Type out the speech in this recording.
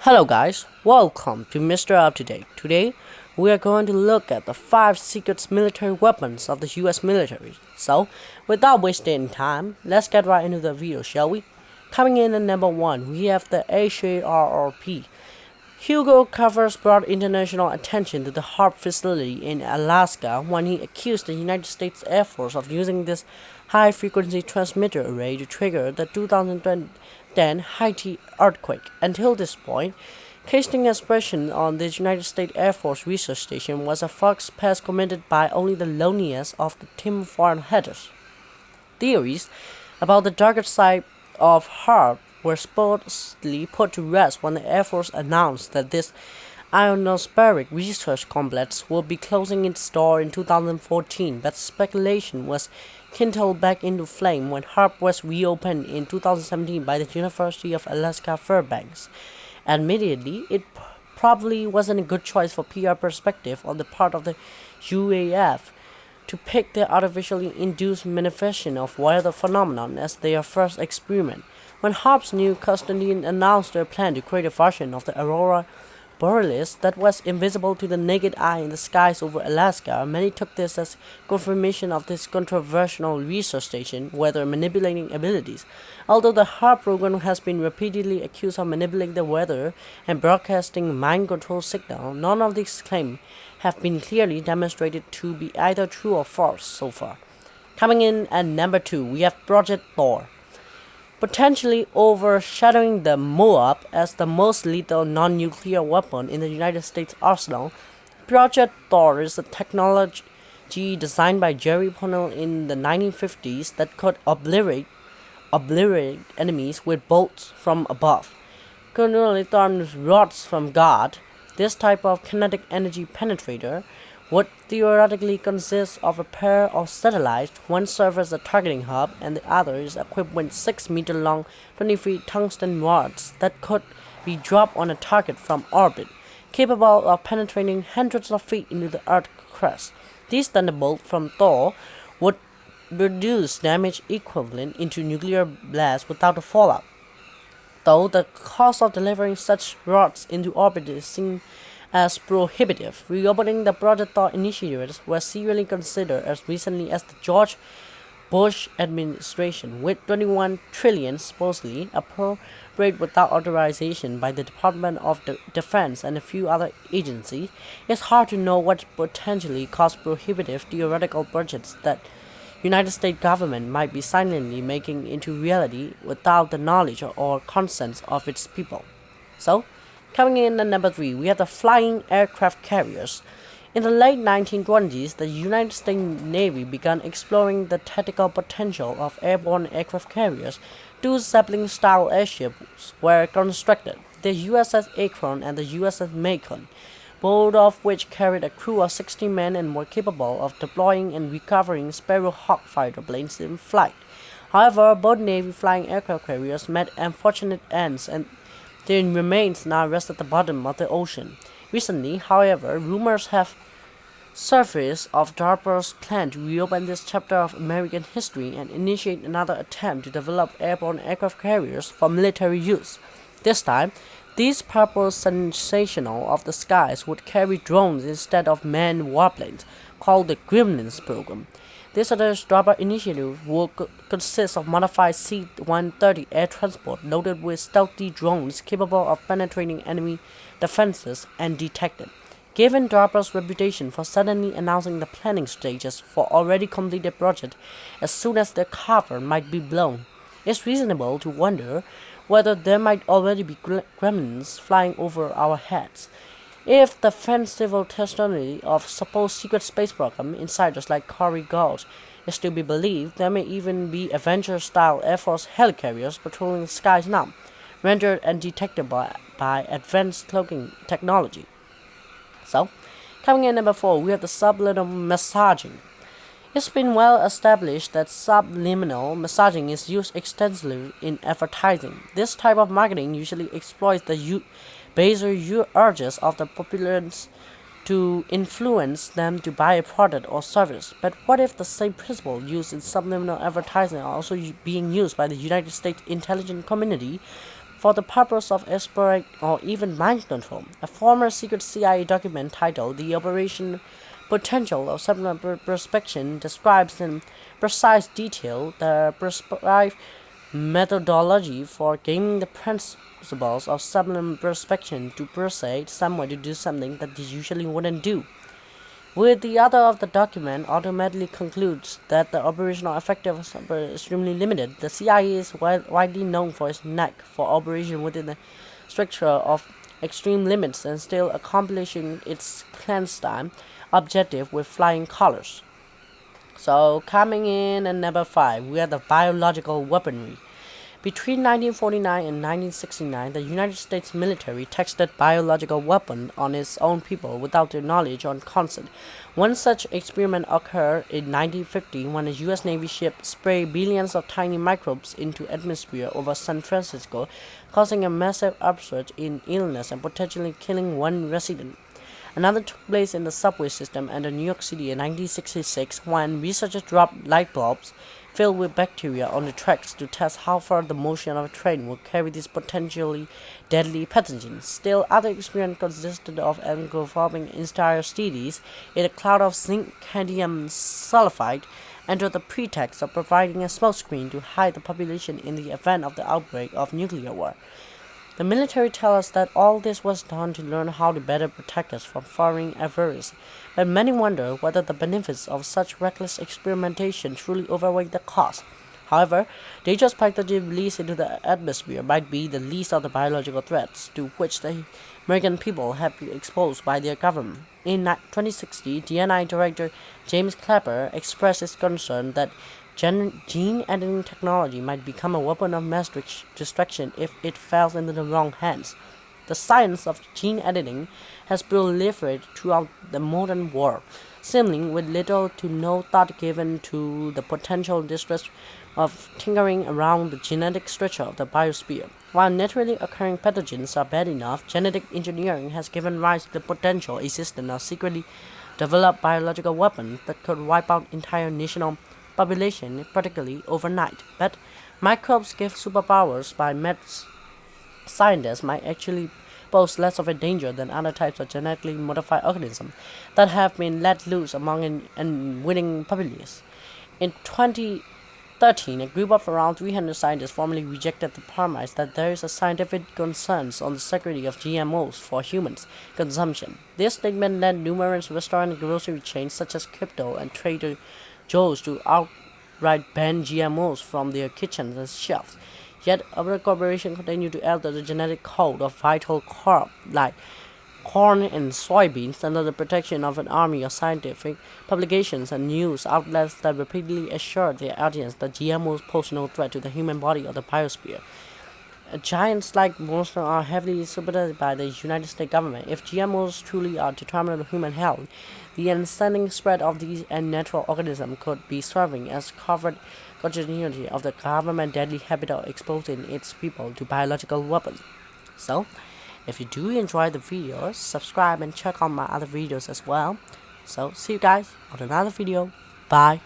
Hello guys, welcome to Mr. Up to Date. Today we are going to look at the 5 secret military weapons of the US military. So, without wasting time, let's get right into the video, shall we? Coming in at number 1, we have the HAARP. Hugo Covers brought international attention to the HAARP facility in Alaska when he accused the United States Air Force of using this high-frequency transmitter array to trigger the 2010 Haiti earthquake. Until this point, casting aspersion on the United States Air Force Research Station was a fox pest committed by only the loneliest of the team foreign headers. Theories about the darker side of HAARP were supposedly put to rest when the Air Force announced that this ionospheric research complex would be closing its door in 2014, but speculation was kindled back into flame when HAARP was reopened in 2017 by the University of Alaska Fairbanks. Admittedly, it probably wasn't a good choice for PR perspective on the part of the UAF to pick the artificially induced manifestation of weather phenomenon as their first experiment. When HAARP's new custodian announced their plan to create a version of the aurora borealis that was invisible to the naked eye in the skies over Alaska, many took this as confirmation of this controversial research station weather manipulating abilities. Although the HAARP program has been repeatedly accused of manipulating the weather and broadcasting mind control signal, none of these claims have been clearly demonstrated to be either true or false so far. Coming in at number 2, we have Project Thor. Potentially overshadowing the MOAB as the most lethal non-nuclear weapon in the United States arsenal, Project Thor is a technology designed by Jerry Pownall in the 1950s that could obliterate enemies with bolts from above. Currently termed rods from God, this type of kinetic energy penetrator would theoretically consist of a pair of satellites. One serves as a targeting hub and the other is equipped with 6-meter long 20-feet tungsten rods that could be dropped on a target from orbit, capable of penetrating hundreds of feet into the Earth's crust. These thunderbolts from Thor would produce damage equivalent into nuclear blast without a fallout. Though the cost of delivering such rods into orbit is seen as prohibitive, reopening the Project Thor initiatives was seriously considered as recently as the George Bush administration, with $21 trillion supposedly appropriated without authorization by the Department of Defense and a few other agencies. It's hard to know what potentially cost-prohibitive theoretical projects that United States government might be silently making into reality without the knowledge or consent of its people. So, coming in at number 3, we have the flying aircraft carriers. In the late 1920s, the United States Navy began exploring the tactical potential of airborne aircraft carriers. Two Zeppelin-style airships were constructed, the USS Akron and the USS Macon, both of which carried a crew of 60 men and were capable of deploying and recovering Sparrowhawk fighter planes in flight. However, both Navy flying aircraft carriers met unfortunate ends and their remains now rest at the bottom of the ocean. Recently, however, rumors have surfaced of DARPA's plan to reopen this chapter of American history and initiate another attempt to develop airborne aircraft carriers for military use. This time, these purple sensational of the skies would carry drones instead of manned warplanes, called the Gremlins program. This other DARPA initiative will consist of modified C-130 air transport loaded with stealthy drones capable of penetrating enemy defenses undetected. Given DARPA's reputation for suddenly announcing the planning stages for already completed projects as soon as their cover might be blown, it's reasonable to wonder whether there might already be gremlins flying over our heads. If the fanciful testimony of supposed secret space program insiders like Corey Gold is to be believed, there may even be Avenger-style Air Force helicarriers patrolling the skies now, rendered undetectable by advanced cloaking technology. So, coming in number 4, we have the Sublet of Massaging. It's been well established that subliminal messaging is used extensively in advertising. This type of marketing usually exploits the baser urges of the populace to influence them to buy a product or service. But what if the same principle used in subliminal advertising are also being used by the United States intelligence community for the purpose of espionage or even mind control. A former secret CIA document titled The Operation Potential of Sublet Perspection describes in precise detail the prescribed methodology for gaining the principles of sublet perspection to persuade someone to do something that they usually wouldn't do. With the author of the document automatically concludes that the operational effectiveness is extremely limited. The CIA is widely known for its knack for operation within the structure of extreme limits and still accomplishing its clandestine objective with flying colors. So coming in at number 5, we have the biological weaponry. Between 1949 and 1969, the United States military tested biological weapons on its own people without their knowledge or consent. One such experiment occurred in 1950 when a U.S. Navy ship sprayed billions of tiny microbes into the atmosphere over San Francisco, causing a massive upsurge in illness and potentially killing one resident. Another took place in the subway system under New York City in 1966 when researchers dropped light bulbs filled with bacteria on the tracks to test how far the motion of a train would carry these potentially deadly pathogens. Still, other experiments consisted of engulfing entire cities in a cloud of zinc cadmium sulfide under the pretext of providing a smokescreen to hide the population in the event of the outbreak of nuclear war. The military tells us that all this was done to learn how to better protect us from foreign adversaries, but many wonder whether the benefits of such reckless experimentation truly outweigh the cost. However, dangerous pathogens released into the atmosphere might be the least of the biological threats to which the American people have been exposed by their government. In 2016, DNI Director James Clapper expressed his concern that gene editing technology might become a weapon of mass destruction if it falls into the wrong hands. The science of gene editing has proliferated throughout the modern world, seemingly with little to no thought given to the potential distress of tinkering around the genetic structure of the biosphere. While naturally occurring pathogens are bad enough, genetic engineering has given rise to the potential existence of secretly developed biological weapons that could wipe out entire national population practically overnight. But microbes give superpowers by scientists might actually pose less of a danger than other types of genetically modified organisms that have been let loose among an unwitting populace. In 2013, a group of around 300 scientists formally rejected the premise that there is a scientific consensus on the security of GMOs for humans' consumption. This statement led numerous restaurant and grocery chains such as Crypto and Trader Joe's to outright ban GMOs from their kitchens and shelves. Yet other corporations continue to alter the genetic code of vital crops like corn and soybeans under the protection of an army of scientific publications and news outlets that repeatedly assure their audience that GMOs pose no threat to the human body or the biosphere. Giants like monsters are heavily supported by the United States government. If GMOs truly are determinant of human health, the unending spread of these unnatural organisms could be serving as covert continuity of the government deadly habit of exposing its people to biological weapons. So, if you do enjoy the videos, subscribe and check out my other videos as well. So, see you guys on another video. Bye.